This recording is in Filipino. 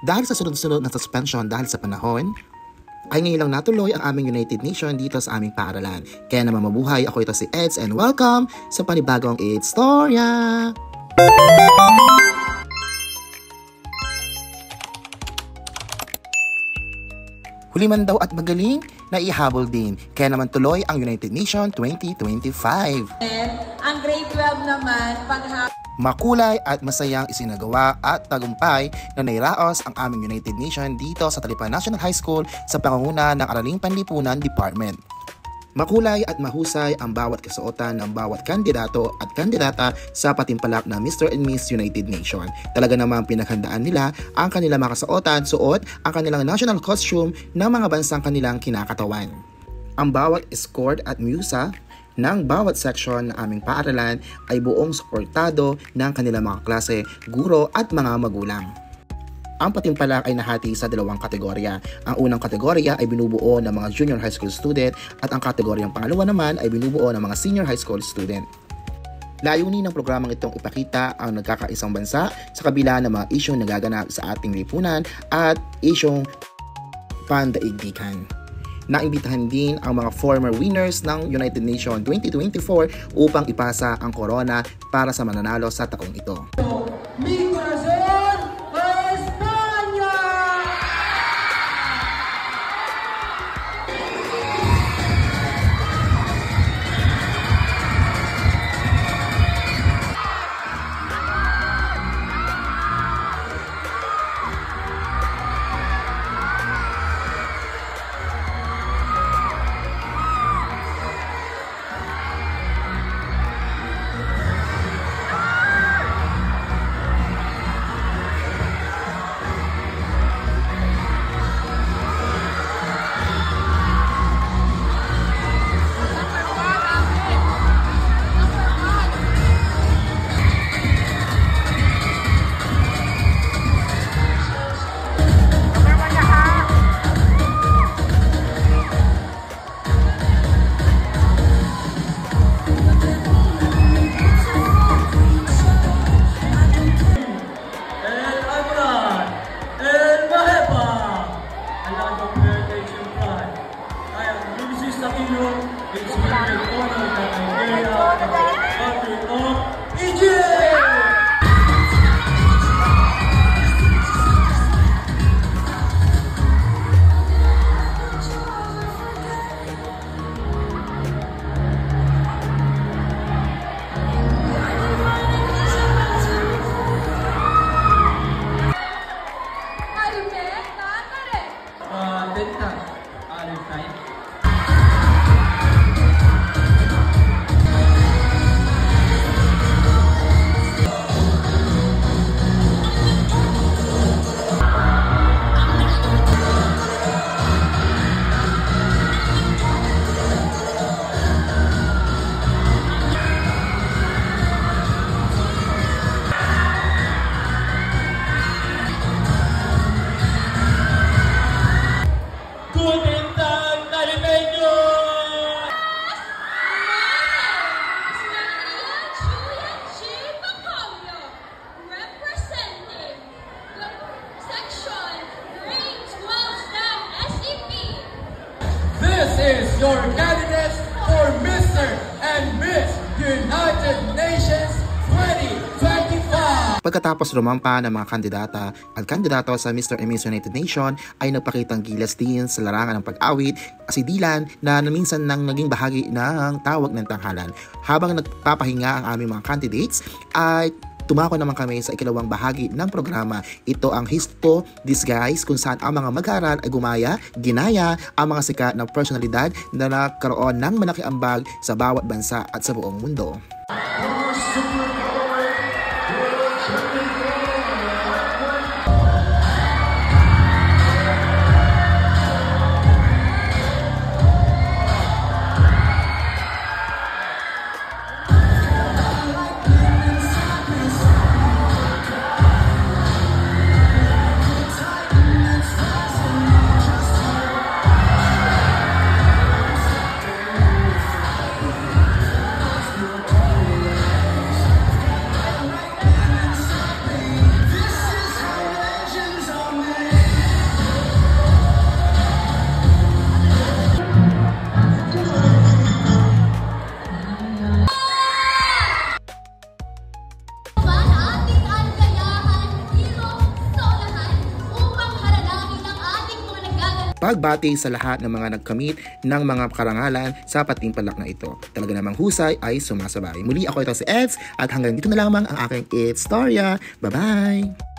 Dahil sa sunod-sunod na suspension dahil sa panahon, ay ngayon lang natuloy ang aming United Nation dito sa aming paaralan. Kaya naman mabuhay, ako ito si Eds and welcome sa panibagong It's Storya! Huli man daw at magaling, naihabol din. Kaya naman tuloy ang United Nation 2025. Ang grade 12 naman, Makulay at masayang isinagawa at tagumpay na nairaos ang aming United Nation dito sa Talipan National High School sa pangunguna ng Araling Panlipunan Department. Makulay at mahusay ang bawat kasuotan ng bawat kandidato at kandidata sa patimpalak na Mr. and Miss United Nation. Talaga namang pinaghandaan nila ang kanilang mga kasuotan, suot ang kanilang national costume ng mga bansang kanilang kinakatawan. Ang bawat escort at musa ng bawat section ng aming paaralan ay buong suportado ng kanilang mga klase, guro at mga magulang. Ang patimpalak ay nahati sa dalawang kategorya. Ang unang kategorya ay binubuo ng mga junior high school student at ang kategoryang pangalawa naman ay binubuo ng mga senior high school student. Layunin ng programang itong ipakita ang nagkakaisang bansa sa kabila ng mga isyong nagaganap sa ating lipunan at isyong pandaigdigan. Naimbitahan din ang mga former winners ng United Nation 2024 upang ipasa ang corona para sa mananalo sa taong ito. Mi corazón, España! Your candidates for Mr. and Miss United Nations 2025. Pagkatapos rumampa ng mga kandidata at kandidato sa Mr. and Miss United Nation ay nagpakitang gilas din sa larangan ng pag-awit si Dylan na minsan nang naging bahagi ng tawag ng tanghalan. Habang nagpapahinga ang aming mga candidates ay tumako naman kami sa ikalawang bahagi ng programa. Ito ang Histo Disguise kung saan ang mga mag-aaral ay ginaya ang mga sikat na personalidad na nagkaroon ng malaki ambag sa bawat bansa at sa buong mundo. pagbati sa lahat ng mga nagkamit ng mga karangalan sa patimpalak na ito. Talaga namang husay ay sumasabay. Muli ako ito si Eds at hanggang dito na lamang ang aking It's Storya. Bye-bye!